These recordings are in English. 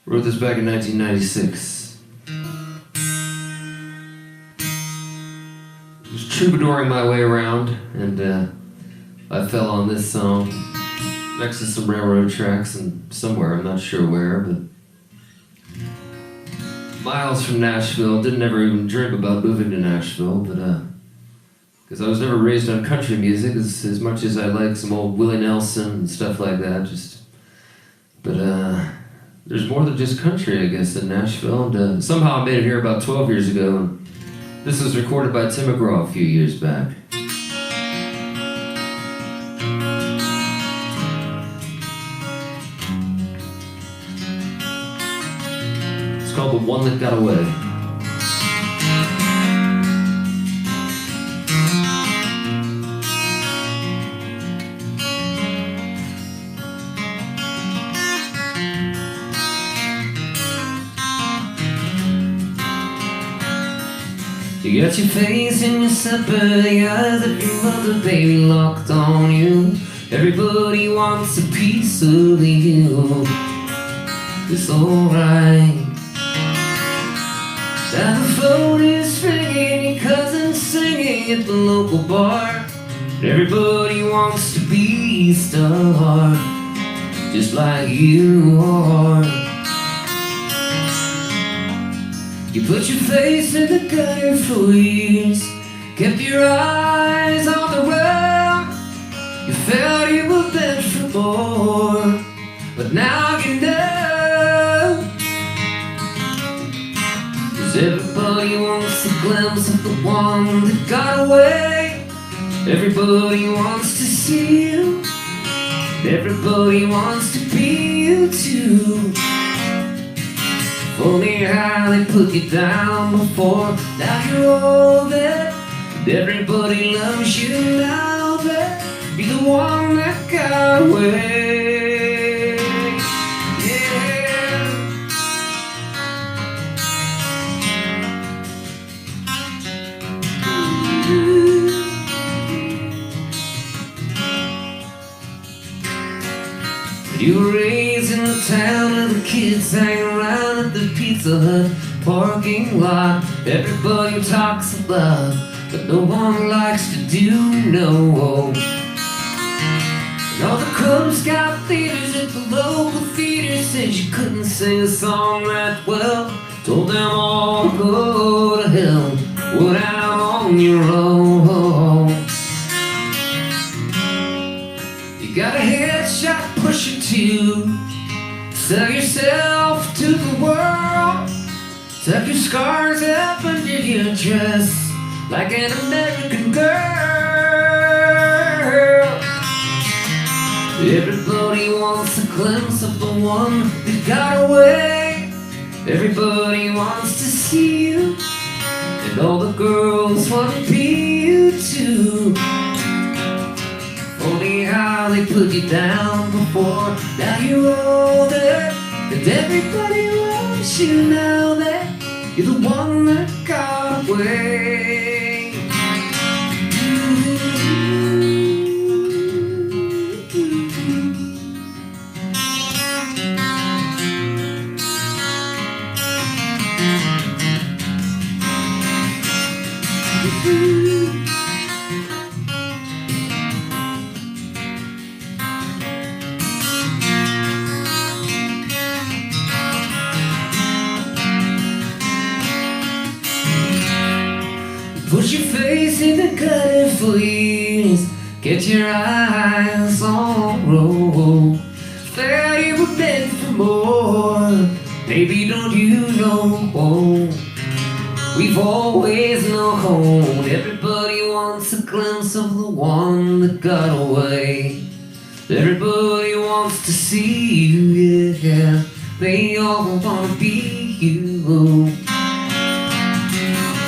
Wrote this back in 1996. I was troubadouring my way around, and I fell on this song next to some railroad tracks and somewhere, I'm not sure where, but miles from Nashville. Didn't ever even dream about moving to Nashville, but because I was never raised on country music as much as I like some old Willie Nelson and stuff like that. But there's more than just country, I guess, in Nashville. And somehow I made it here about 12 years ago. And this was recorded by Tim McGraw a few years back. It's called The One That Got Away. You got your face in your supper, the eyes of your mother, baby, locked on you. Everybody wants a piece of you. It's alright. Down the phone is ringing, your cousin's singing at the local bar. Everybody wants to be a star, just like you are. You put your face in the gutter for years, kept your eyes on the road. You felt you were meant for more, but now you know. 'Cause everybody wants a glimpse of the one that got away. Everybody wants to see you. Everybody wants to be you too. Only how they put you down before. Now you're older, and everybody loves you now that you're the one that got away. Yeah. You were raised in the town and the kids hang around at the Pizza Hut parking lot. Everybody talks about, but no one likes to do no. And all the Cub Scout theaters at the local theater said you couldn't sing a song that well. Told them all go to hell, went out on your own. You got a headshot pusher too. Sell yourself to the world. Tuck your scars up under your dress like an American girl. Everybody wants a glimpse of the one that got away. Everybody wants to see you, and all the girls want to be you too. Only how they put you down before. Now you're older, and everybody loves you now that you're the one that got away. Put your face in the gutter for years, get your eyes on the road. Felt you were meant for more, baby, don't you know? We've always known everybody wants a glimpse of the one that got away. Everybody wants to see you, yeah. They all wanna be you.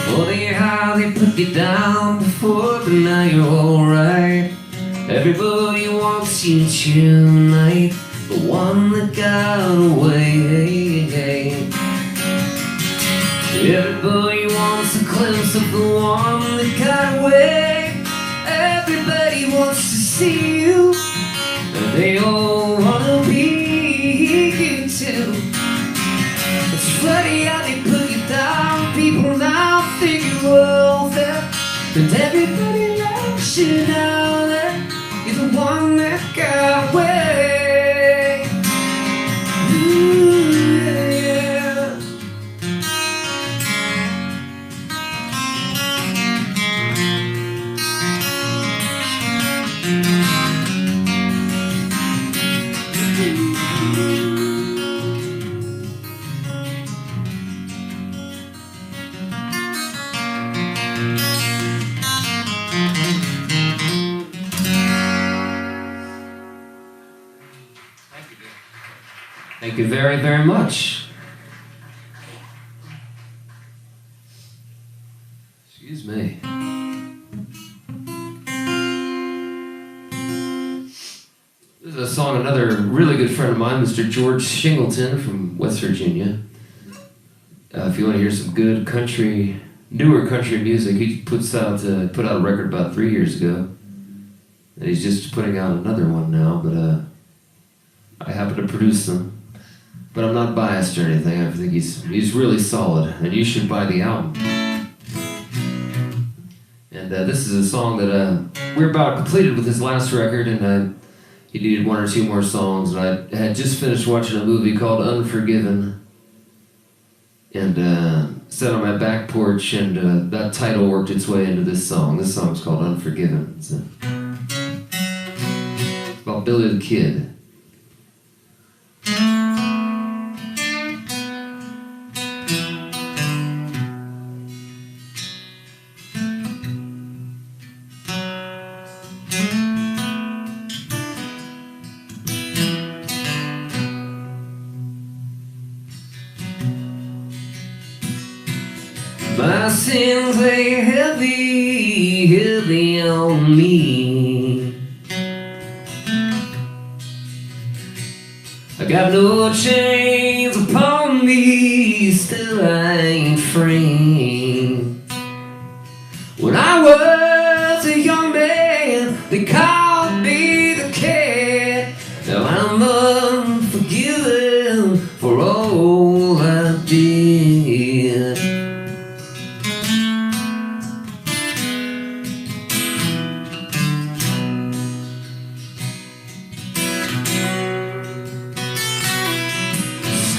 Funny how they put you down before, but now you're alright. Everybody wants you tonight, the one that got away. Everybody wants a glimpse of the one that got away. Everybody wants to see you, and they all wanna be you too. Thank you very, very much. Excuse me. This is a song another really good friend of mine, Mr. George Shingleton from West Virginia. If you want to hear some good country, newer country music, he put out a record about 3 years ago. And he's just putting out another one now, but I happen to produce them. But I'm not biased or anything. I think he's really solid, and you should buy the album. And this is a song that we're about completed with his last record, and he needed one or two more songs. And I had just finished watching a movie called Unforgiven, and sat on my back porch, and that title worked its way into this song. This song's called Unforgiven. It's about Billy the Kid. My sins lay heavy, heavy on me. I got no chains upon me, still I ain't free. When I was a young man, they called me the cat. Now I'm unforgiven for all I did.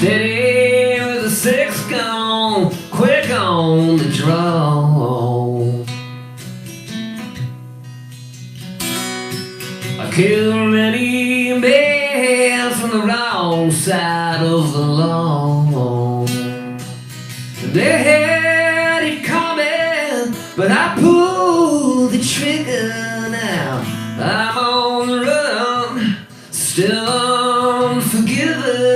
Steady with the six gone, quick on the draw. I killed many men from the wrong side of the law. They had it coming, but I pulled the trigger now. I'm on the run, still unforgiven.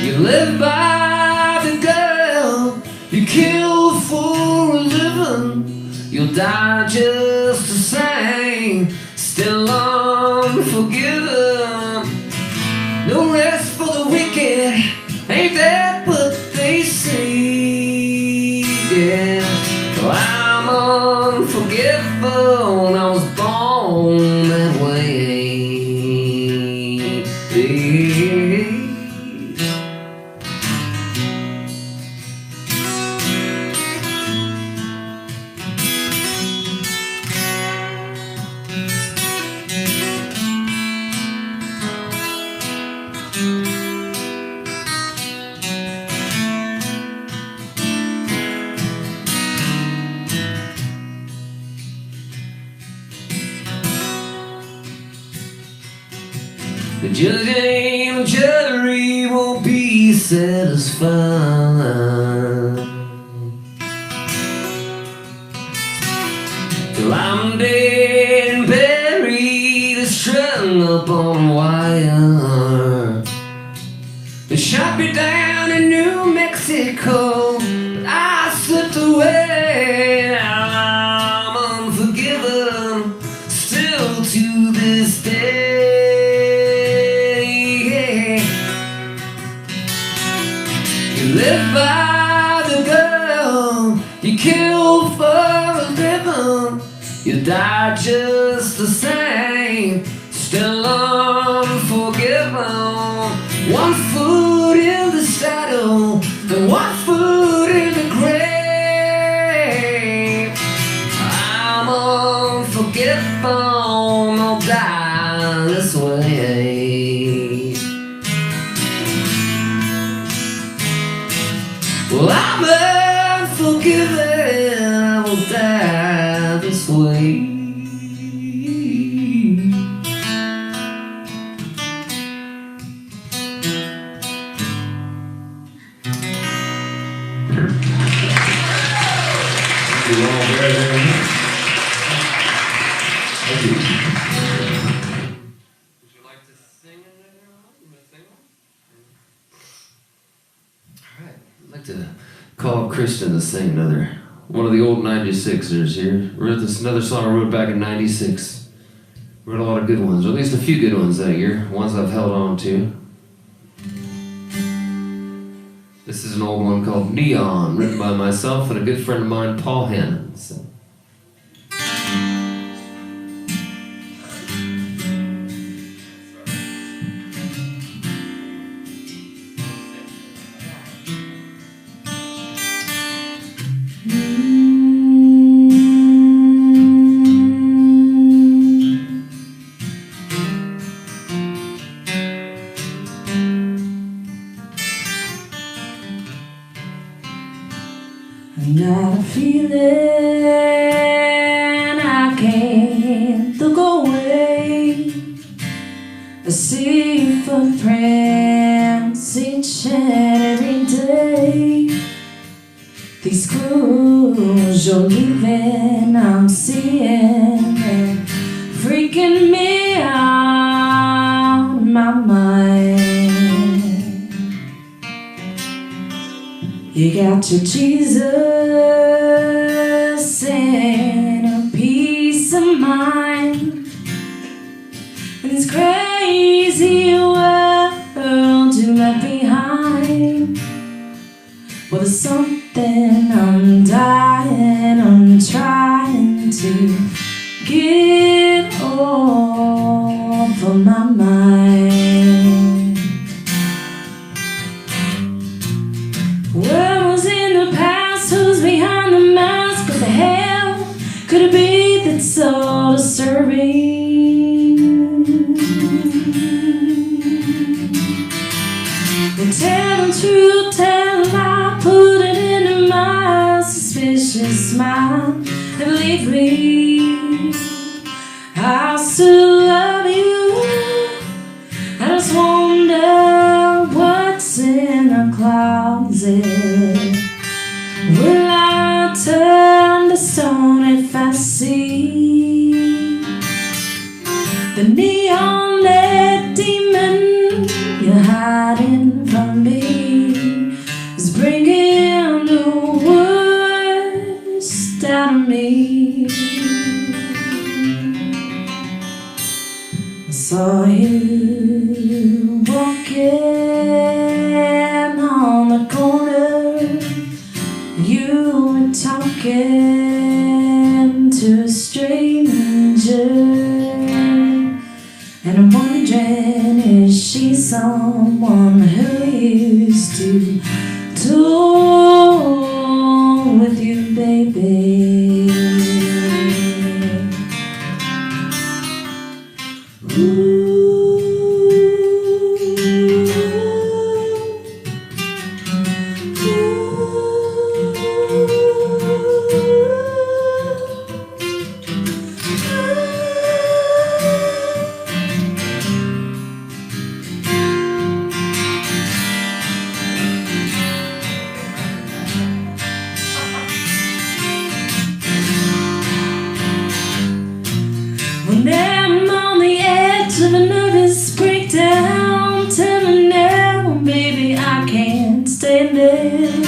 You live by the girl you kill for a living. You'll die just the same, still unforgiven. No rest for the wicked, ain't that what they say? Yeah, so I'm unforgiven, I was born that way. Yeah. The judge and the jury won't be satisfied till I'm dead and buried, strung up on wire. They shot me down in New Mexico, but I slipped away. Now I'm unforgiven, still to this day. You live by the girl you killed for a living. You die just the same, still unforgiven. One foot in the saddle and one foot in the grave. I'm unforgiven, I'll die this way. Well, I'm unforgiven, I will die this way. Thank you all very, very much. Thank you. call Kristen to sing one of the old 96ers here. Wrote this another song I wrote back in 96. Wrote a lot of good ones, or at least a few good ones that year, ones I've held on to. This is an old one called Neon, written by myself and a good friend of mine, Pahanish. I got a feeling I can't look away. I see footprints each and every day. These clues you're leaving, I'm seeing them freaking me out of my mind. You got your Jesus and a peace of mind in this crazy world you left behind. Well, there's something I'm trying to get off of my mind. What was in the past? Who's behind the mask? What the hell could it be that's so disturbing? Well, tell the truth, tell a lie, put it into my suspicious smile, and believe me, I'll still love you. I just wonder what's in the closet. Will I turn to stone if I see the neon-lit demon you're hiding from me is bringing the worst out of me? I saw you walking on the corner. You were talking to a stranger, and I'm wondering, is she someone who used to tour with you, baby? When I'm on the edge of a nervous breakdown, tell me now, baby, I can't stand it.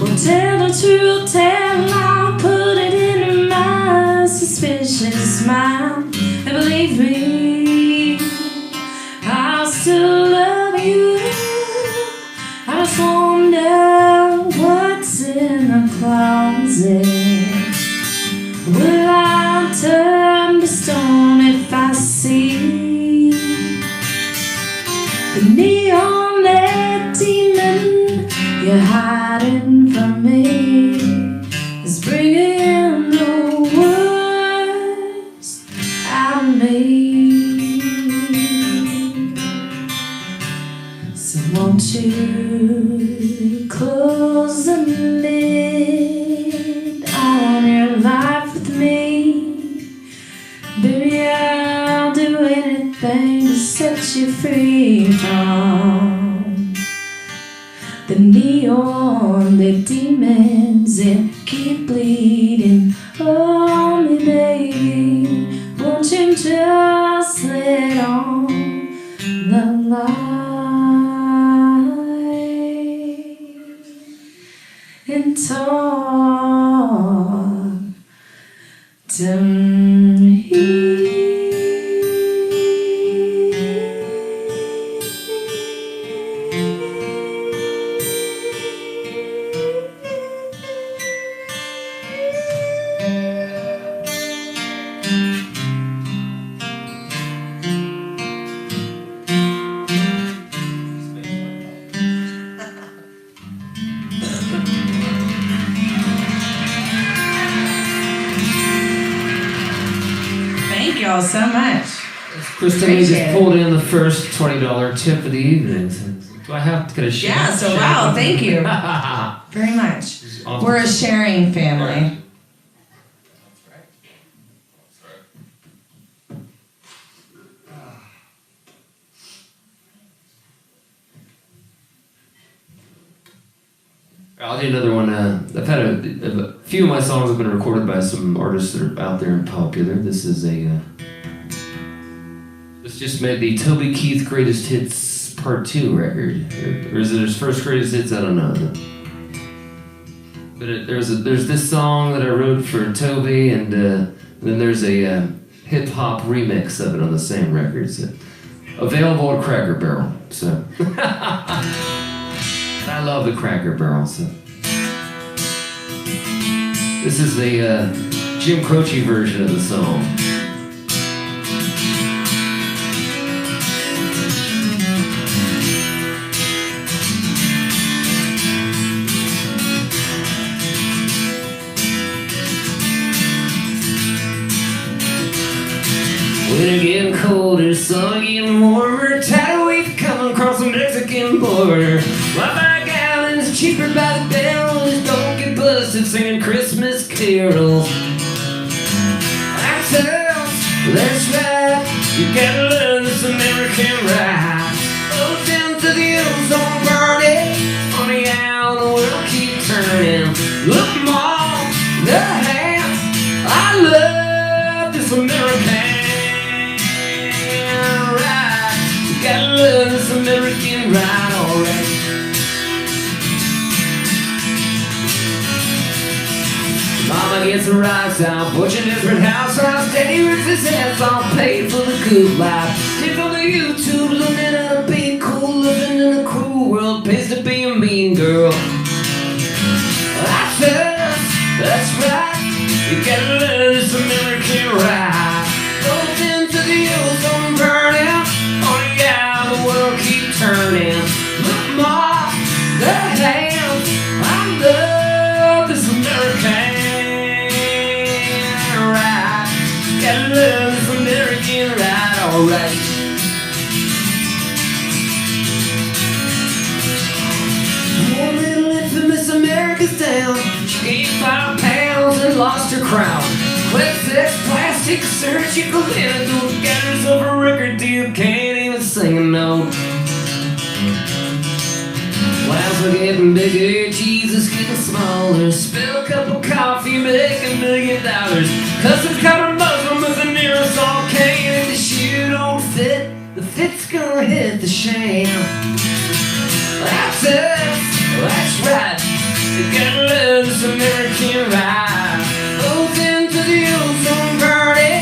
Well, tell the truth, tell a lie, put it into my suspicious smile, and believe me, I'll still love you. I just wonder what's in the closet. Will I turn to stone if I see the neon-lit demon you're hiding from me is bringing the worst out of me? So won't you close the lid on your life with me? Baby, I'll do anything to set you free from the neon-lit demons that keep bleeding on me, baby. Won't you just let on the light? and talk to me. Thank y'all so much. Kristen just pulled in the first $20 tip of the evening. Do I have to get a share? Yeah, so wow, thank you very much. We're a sharing family. I'll do another one. I've had a few of my songs have been recorded by some artists that are out there and popular. This is this just made the Toby Keith Greatest Hits Part 2 record. Or is it his first Greatest Hits? I don't know. But there's this song that I wrote for Toby, and then there's a hip-hop remix of it on the same record. So, available at Cracker Barrel. So. I love the Cracker Barrel, so. This is the Jim Croce version of the song. Winter getting colder, summer getting warmer, tidal wave coming across the Mexican border. My gallons cheaper by the barrels, don't get busted singing Christmas carols. That's right, you gotta love this American ride. Oh, down to the ozone party, funny how the world keep turning. Look, Mom, the hands, I love this American. Gotta love this American ride, alright. Mama gets the rocks out, Butch a different house, Daddy rips his ass off, paid for the good life. Tip on the YouTube, looking at a being cool, living in a cruel world, pays to be a mean girl. That's right, you gotta love this American ride. Goes into the ozone burnout. The world keep turning. Look, Mom, the hands. I love this American ride. Gotta love this American ride, alright. One little infamous America's down. She gained 5 pounds and lost her crown. Clips, plastic, surgical antidote. Got herself a record deal, can't even sing a note. Clouds are getting bigger, Jesus getting smaller. Spill a cup of coffee, make $1 million. Customs caught a Muslim with an aerosol can. If the shoe don't fit, the fit's gonna hit the sham. That's us, that's right. You gotta love this American ride. Goes into the ozone party.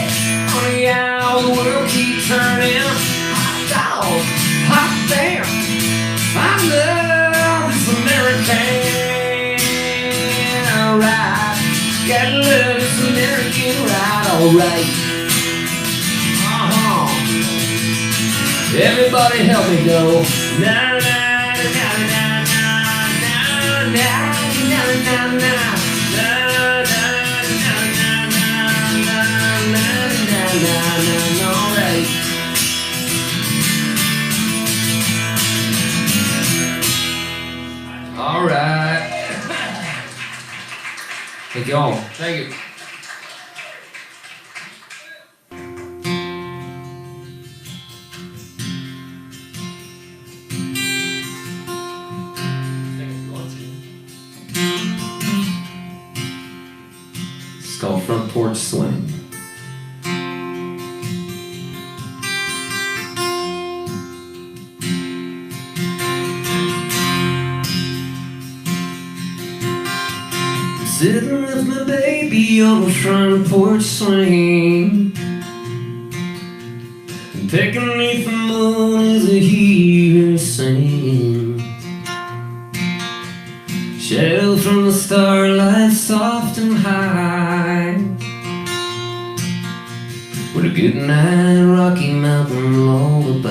Funny how the world keeps turning. Hot dog, hot damn. I love this American ride. Gotta love this American ride, alright. Everybody help me go. Na na na na na na na na na na na. Alright. Alright. Thank you all. Thank you. It's called Front Porch Swing. Sitting with my baby on the front porch swing, and picking beneath the moon as I hear her sing. Shadow from the starlight, soft and high, with a good night Rocky Mountain lullaby.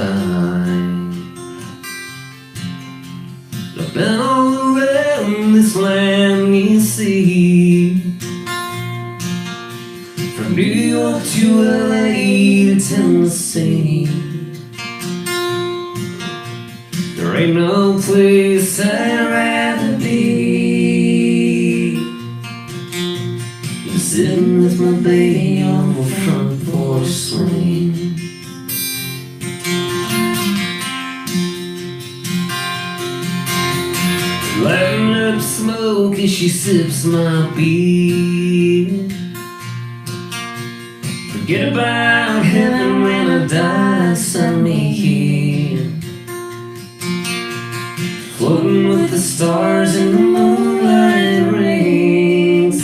I've been all around this land, you see, from New York to LA to Tennessee. There ain't no place I'd rather be than sitting with my baby on the front porch swing. Lighting up smoke as she sips my beer. Forget about heaven when I die, send me here, floating with the stars in the moonlight rings,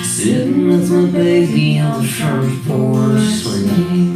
sitting with my baby on the front porch swing.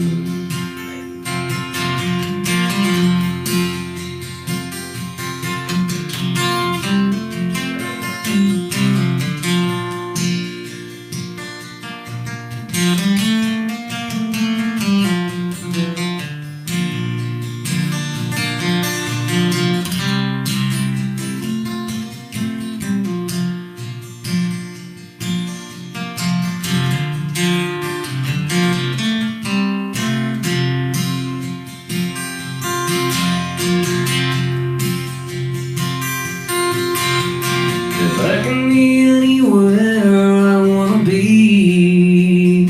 If I can be anywhere I wanna be,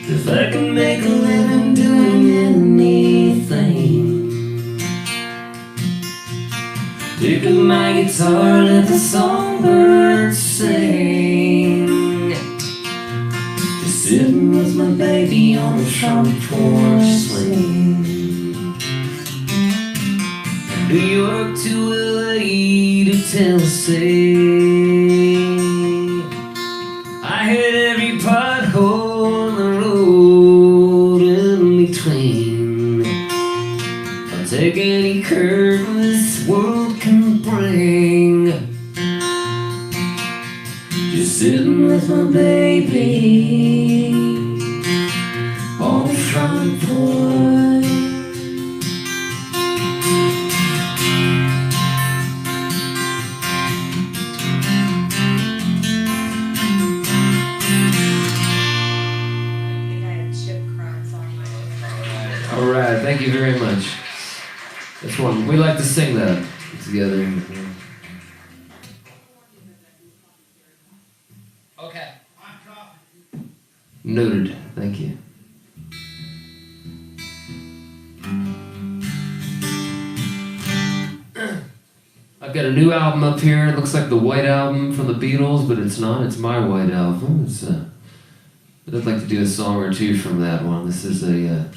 if I can make a living doing anything, pick up my guitar, let the songbirds sing, just sitting with my baby on the front porch swing. New York to LA to Tennessee, I hit every pothole on the road in between. I'll take any curve this world can bring, just sitting with my baby on the front porch. All right, thank you very much. That's one. We like to sing that together. Okay. Noted. Thank you. I've got a new album up here. It looks like the White Album from the Beatles, but it's not. It's my White Album. I'd like to do a song or two from that one. This is a...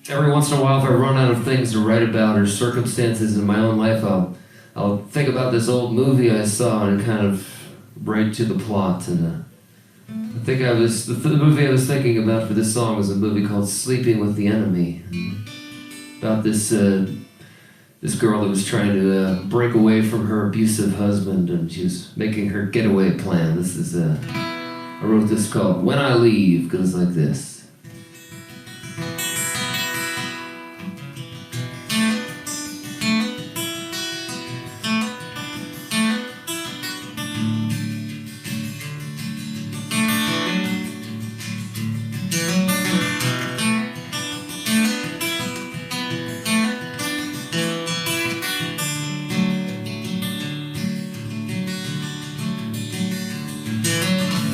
every once in a while, if I run out of things to write about or circumstances in my own life, I'll think about this old movie I saw and kind of write to the plot. And I think the movie I was thinking about for this song was a movie called Sleeping with the Enemy, about this girl that was trying to break away from her abusive husband, and she was making her getaway plan. This is I wrote this called When I Leave. Goes like this.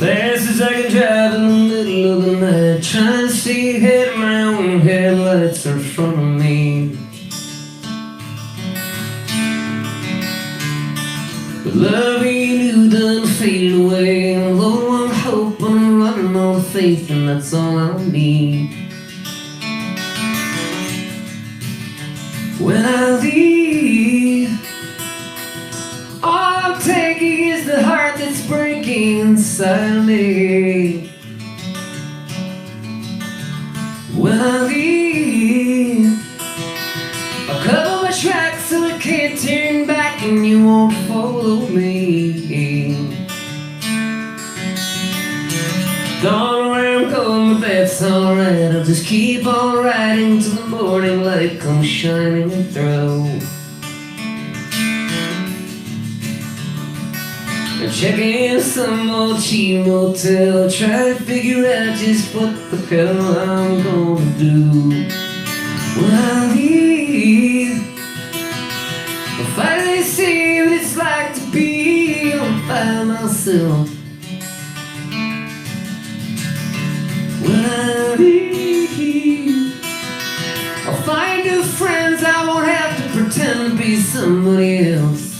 Fast as I can drive in the middle of the night, trying to see ahead of my own headlights in front of me. But love you done faded away, although I'm hoping I'm running on faith, and that's all I'll need. When I leave, inside of me. When I leave, I'll cover my tracks so I can't turn back and you won't follow me. Don't know where I'm going, but that's alright. I'll just keep on riding till the morning light comes shining through. And checking some old cheap motel, try to figure out just what the hell I'm gonna do. When I leave, I'll finally see what it's like to be all by myself. When I leave, I'll find new friends. I won't have to pretend to be somebody else.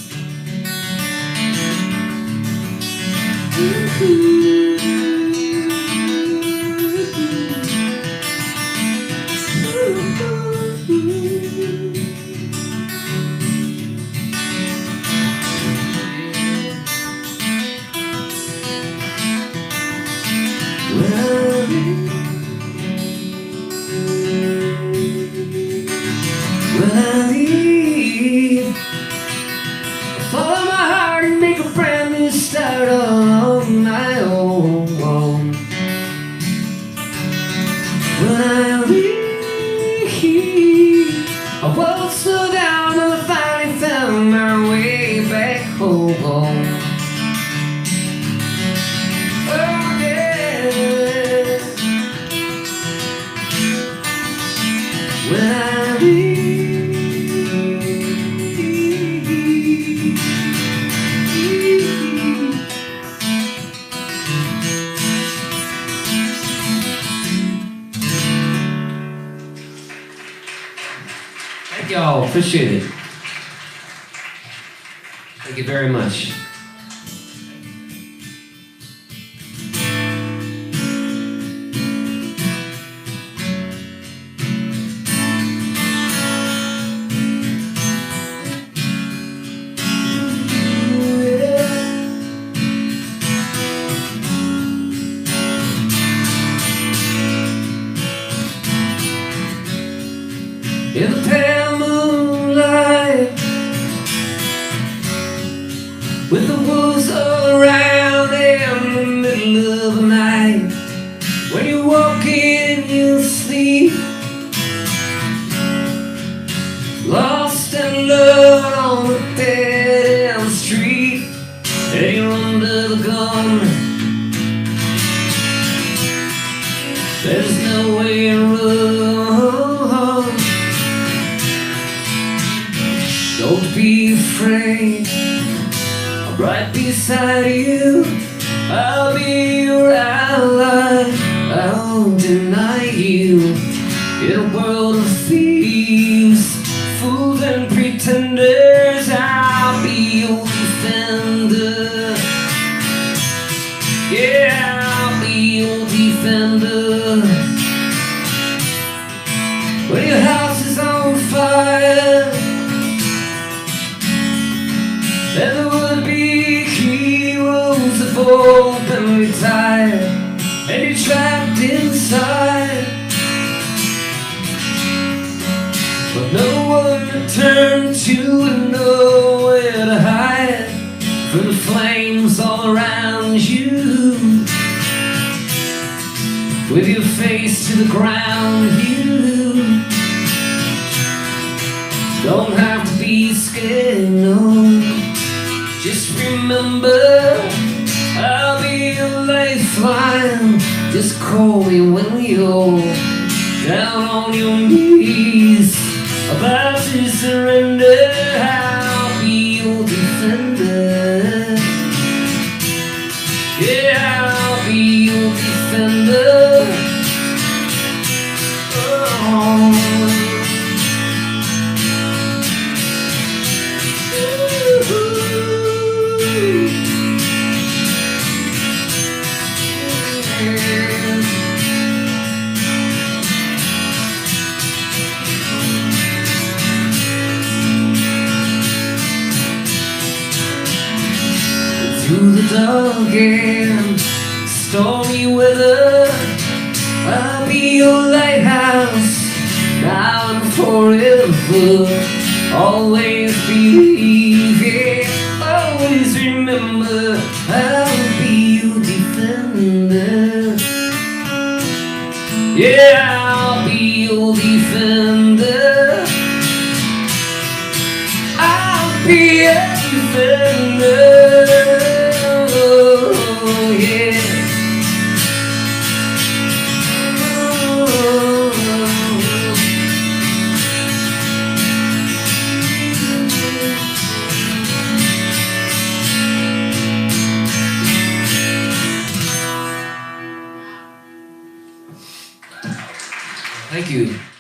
When I leave, I follow my heart and make a brand new start on my own. When I leave, I won't slow down till I finally found my way back home. Oh yeah. When I leave, thank y'all, appreciate it. Thank you very much. In the pale moonlight, with the wolves all around in the middle of the night, when you walk in your sleep, lost and alone on the dead end street, and you're under the gun. There's no way to run. Don't be afraid, I'm right beside you. I'll be your ally, I won't deny you. In a world of thieves, fools and pretenders, I'll be your defender. Yeah, I'll be your defender. When your house is on fire, and there would be heroes of old and retired, and you're trapped inside, but no one to turn to and nowhere to hide from the flames all around you. With your face to the ground, you don't have to be scared, no. Just remember, I'll be your lifeline. Just call me when you're down on your knees, about to surrender. I'll be your defender. Yeah, I'll be your defender. Oh. through the dark and stormy weather. I'll be your lighthouse now and forever. Always believe it, always remember, I'll be your defender. Yeah, I'll be your defender. I'll be a defender. Oh, yeah. Thank you.